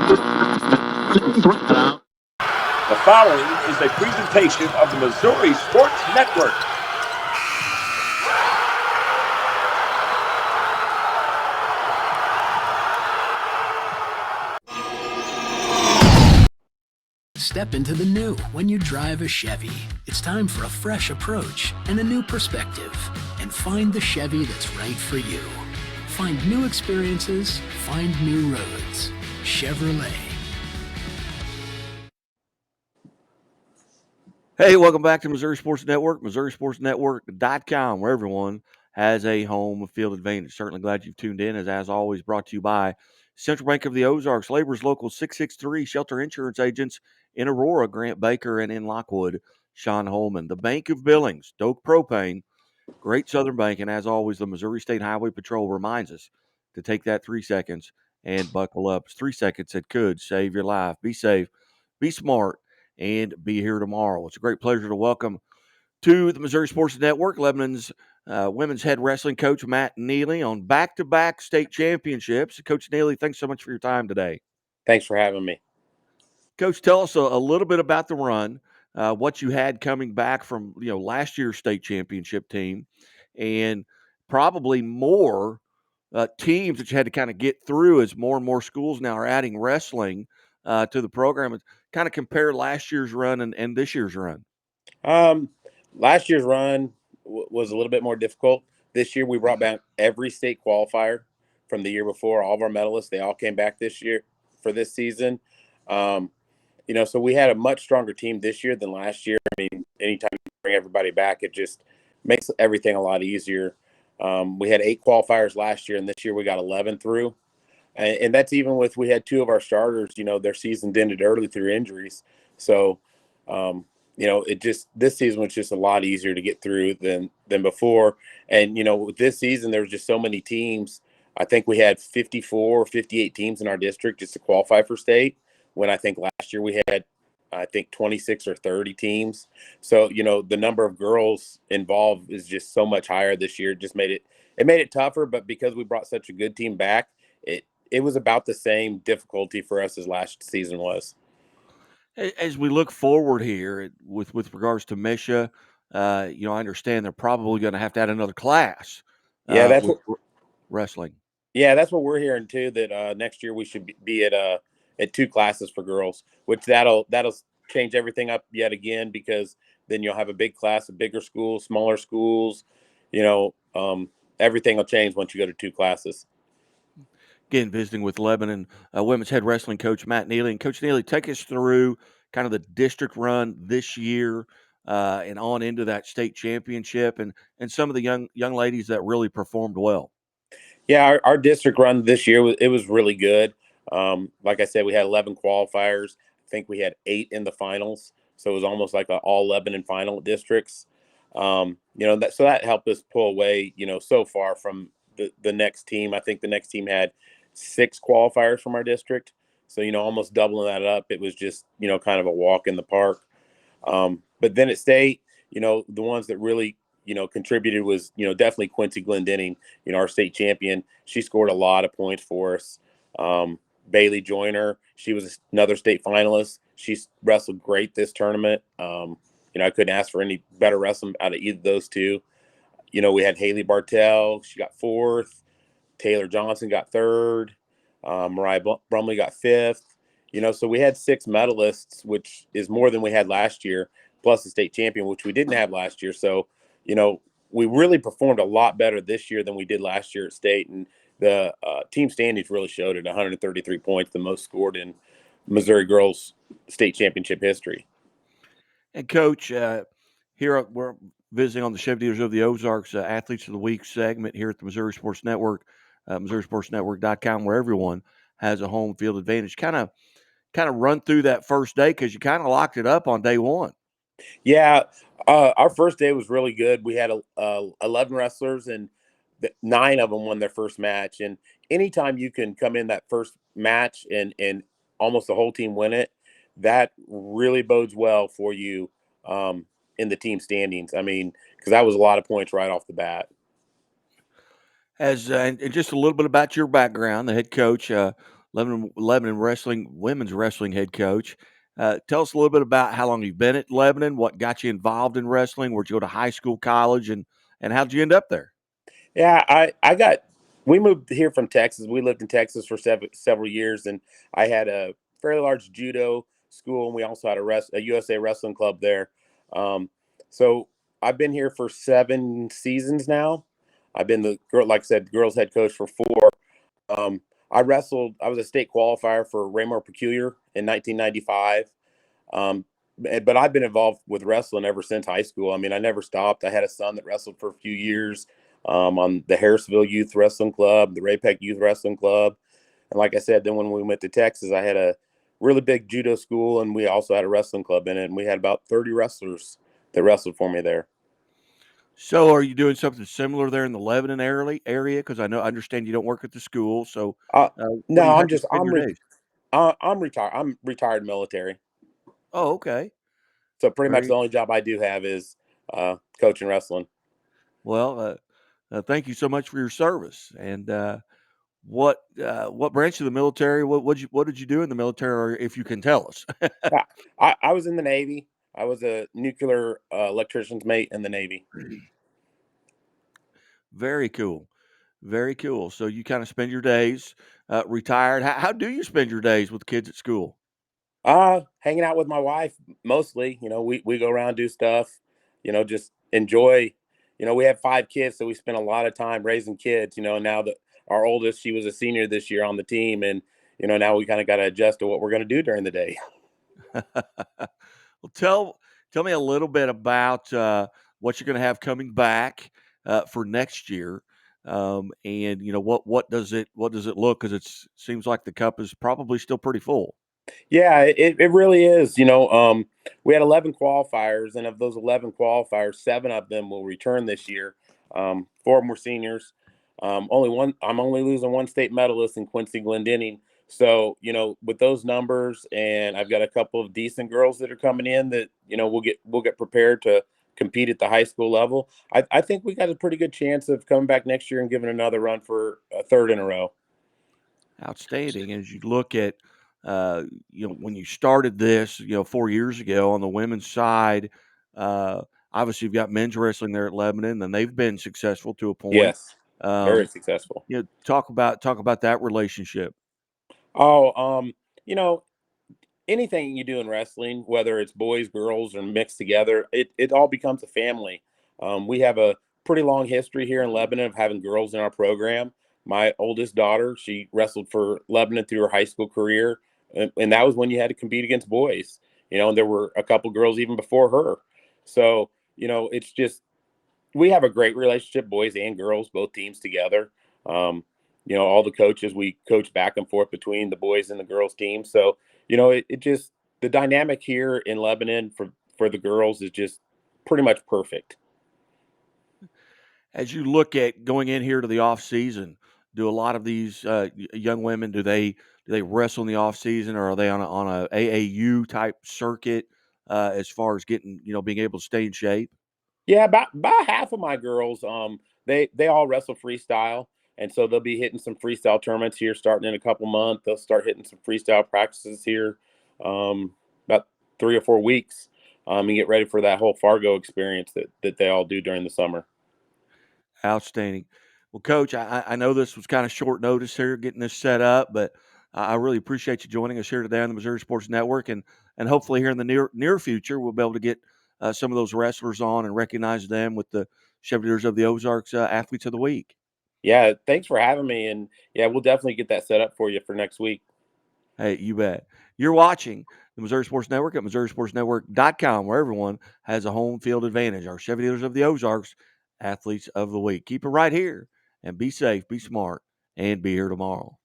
The following is a presentation of the Missouri Sports Network. Step into the new when you drive a Chevy. It's time for a fresh approach and a new perspective. And find the Chevy that's right for you. Find new experiences, find new roads. Chevrolet. Hey, welcome back to Missouri Sports Network, MissouriSportsNetwork.com, where everyone has a home field advantage. Certainly glad you've tuned in, as always, brought to you by Central Bank of the Ozarks, Labor's Local 663, Shelter Insurance Agents in Aurora, Grant Baker, and in Lockwood, Sean Holman. The Bank of Billings, Doak Propane, Great Southern Bank, and as always, the Missouri State Highway Patrol reminds us to take that 3 seconds and buckle up. It's 3 seconds that could save your life. Be safe, be smart, and be here tomorrow. It's a great pleasure to welcome to the Missouri Sports Network Lebanon's women's head wrestling coach, Matt Neely, on back-to-back state championships. Coach Neely, thanks so much for your time today. Thanks for having me. Coach, tell us a little bit about the run, what you had coming back from last year's state championship team, and probably more teams that you had to kind of get through as more and more schools now are adding wrestling to the program. Kind of compare last year's run and this year's run. Last year's run was a little bit more difficult. This year we brought back every state qualifier from the year before. All of our medalists, they all came back this year for this season. So we had a much stronger team this year than last year. I mean, anytime you bring everybody back, it just makes everything a lot easier. We had 8 qualifiers last year, and this year we got 11 through. And that's even with, we had 2 of our starters, their season ended early through injuries. So, this season was just a lot easier to get through than before. And, with this season, there was just so many teams. I think we had 54 or 58 teams in our district just to qualify for state, when I think last year we had, 26 or 30 teams. So, the number of girls involved is just so much higher this year. It just made it tougher, but because we brought such a good team back, it was about the same difficulty for us as last season was. As we look forward here with regards to Misha, I understand they're probably going to have to add another class Yeah, with wrestling. Yeah, that's what we're hearing too. That next year we should be at 2 classes for girls, which that'll change everything up yet again, because then you'll have a big class of bigger schools, smaller schools. Everything will change once you go to 2 classes. Again, visiting with Lebanon women's head wrestling coach Matt Neely. And Coach Neely, take us through kind of the district run this year and on into that state championship, and some of the young ladies that really performed well. Yeah, our district run this year was really good. Like I said, we had 11 qualifiers. I think we had 8 in the finals, so it was almost like an all Lebanon final districts. That helped us pull away, so far from the next team. I think the next team had 6 qualifiers from our district, so almost doubling that up. It was just kind of a walk in the park. But then at state, the ones that really contributed was definitely Quincy Glendenning, our state champion. She scored a lot of points for us. Bailey Joyner, she was another state finalist. She wrestled great this tournament. I couldn't ask for any better wrestling out of either of those 2. We had Haley Bartell, she got 4th. Taylor Johnson got 3rd. Mariah Brumley got 5th. So we had 6 medalists, which is more than we had last year, plus the state champion, which we didn't have last year. So, we really performed a lot better this year than we did last year at state. And the team standings really showed it. 133 points, the most scored in Missouri girls state championship history. And Coach, here we're visiting on the Chevy Dealers of the Ozarks Athletes of the Week segment here at the Missouri Sports Network, MissouriSportsNetwork.com, where everyone has a home field advantage. Kind of run through that first day, because you kind of locked it up on day one. Yeah, our first day was really good. We had 11 wrestlers, and 9 of them won their first match. And anytime you can come in that first match and almost the whole team win it, that really bodes well for you in the team standings. I mean, because that was a lot of points right off the bat. And just a little bit about your background, the head coach. Lebanon wrestling, women's wrestling head coach. Tell us a little bit about how long you've been at Lebanon, what got you involved in wrestling, where'd you go to high school, college, and how did you end up there? Yeah, we moved here from Texas. We lived in Texas for several years, and I had a fairly large judo school, and we also had a USA wrestling club there. Um, so I've been here for 7 seasons now. I've been the girl, like I said, girls head coach for 4. Um, I wrestled. I was a state qualifier for Raymore Peculiar in 1995. Um, but I've been involved with wrestling ever since high school. I mean, I never stopped. I had a son that wrestled for a few years on the Harrisville Youth Wrestling Club, the Ray-Pec Youth Wrestling Club. And like I said, then when we went to Texas, I had a really big judo school, and we also had a wrestling club in it. And we had about 30 wrestlers that wrestled for me there. So, are you doing something similar there in the Lebanon area? Because I understand you don't work at the school. So, where do No, you have to spend your days? I'm retired. I'm retired military. Oh, okay. So pretty much Very the only job I do have is coaching wrestling. well. Thank you so much for your service. And what branch of the military? What did you do in the military, or if you can tell us? Yeah, I was in the Navy. I was a nuclear electrician's mate in the Navy. Very cool. Very cool. So you kind of spend your days retired. How do you spend your days with kids at school? Hanging out with my wife mostly. We go around, do stuff, just enjoy. We have 5 kids, so we spend a lot of time raising kids. Now that our oldest, she was a senior this year on the team, and now we kind of got to adjust to what we're going to do during the day. Well, tell me a little bit about what you're going to have coming back for next year, and what does it look? Because it seems like the cup is probably still pretty full. Yeah, it really is. We had 11 qualifiers, and of those 11 qualifiers, 7 of them will return this year. 4 of them were seniors. Only one. I'm only losing one state medalist in Quincy Glendenning. So with those numbers, and I've got a couple of decent girls that are coming in that we'll get prepared to compete at the high school level. I think we got a pretty good chance of coming back next year and giving another run for a third in a row. Outstanding. As you look at, uh, when you started this, 4 years ago on the women's side, uh, obviously you've got men's wrestling there at Lebanon, and they've been successful to a point. Yes, very Um, successful. talk about that relationship. Oh, you know, anything you do in wrestling, whether it's boys, girls, or mixed together, it all becomes a family. We have a pretty long history here in Lebanon of having girls in our program. My oldest daughter, she wrestled for Lebanon through her high school career, and that was when you had to compete against boys. And there were a couple girls even before her. So it's just we have a great relationship, boys and girls, both teams together. All the coaches, we coach back and forth between the boys and the girls team. So, it just the dynamic here in Lebanon for the girls is just pretty much perfect. As you look at going in here to the off season, do a lot of these young women do they wrestle in the off season, or are they on a AAU type circuit as far as getting being able to stay in shape? Yeah, about half of my girls, they all wrestle freestyle, and so they'll be hitting some freestyle tournaments here starting in a couple months. They'll start hitting some freestyle practices here, about 3 or 4 weeks, and get ready for that whole Fargo experience that they all do during the summer. Outstanding. Well, Coach, I know this was kind of short notice here getting this set up, but I really appreciate you joining us here today on the Missouri Sports Network, and hopefully here in the near future we'll be able to get some of those wrestlers on and recognize them with the Chevy Leaders of the Ozarks Athletes of the Week. Yeah, thanks for having me, and yeah, we'll definitely get that set up for you for next week. Hey, you bet. You're watching the Missouri Sports Network at MissouriSportsNetwork.com, where everyone has a home field advantage. Our Chevy Dealers of the Ozarks, Athletes of the Week. Keep it right here and be safe, be smart, and be here tomorrow.